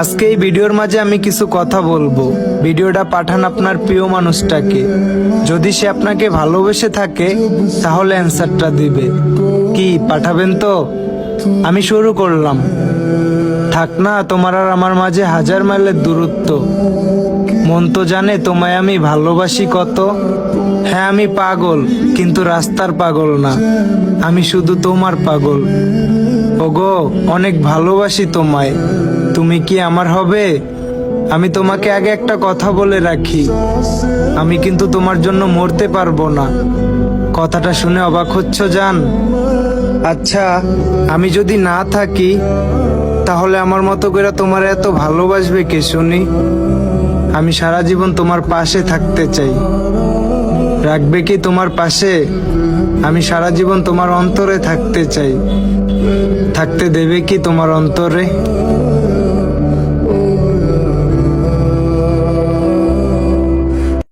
আজকে এই ভিডিওর মাঝে আমি কিছু কথা বলবো। ভিডিওটা পাঠান আপনার প্রিয় মানুষটাকে। যদি সে আপনাকে ভালোবেসে থাকে তাহলে অ্যান্সারটা দিবে। কি পাঠাবেন তো? আমি শুরু করলাম। থাক না তোমার আর আমার মাঝে 1000 মাইলের দূরত্ব। মন তো জানে তোমায় আমি ভালোবাসি কত। হ্যাঁ আমি পাগল, কিন্তু রাস্তার পাগল না, আমি শুধু তোমার পাগল। ওগো অনেক ভালোবাসি তোমায়, তুমি কি আমার হবে? আমি তোমাকে আগে একটা কথা বলে রাখি, আমি কিন্তু তোমার জন্য মরতে পারবো না। কথাটা শুনে অবাক হচ্ছ জান? আচ্ছা আমি যদি না থাকি তাহলে আমার মতো করে তোমার এত ভালোবাসবে কে শুনি? আমি সারা জীবন তোমার পাশে থাকতে চাই। রাখবে কি তোমার পাশে? আমি সারা জীবন তোমার অন্তরে থাকতে চাই। থাকতে দেবে কি তোমার অন্তরে?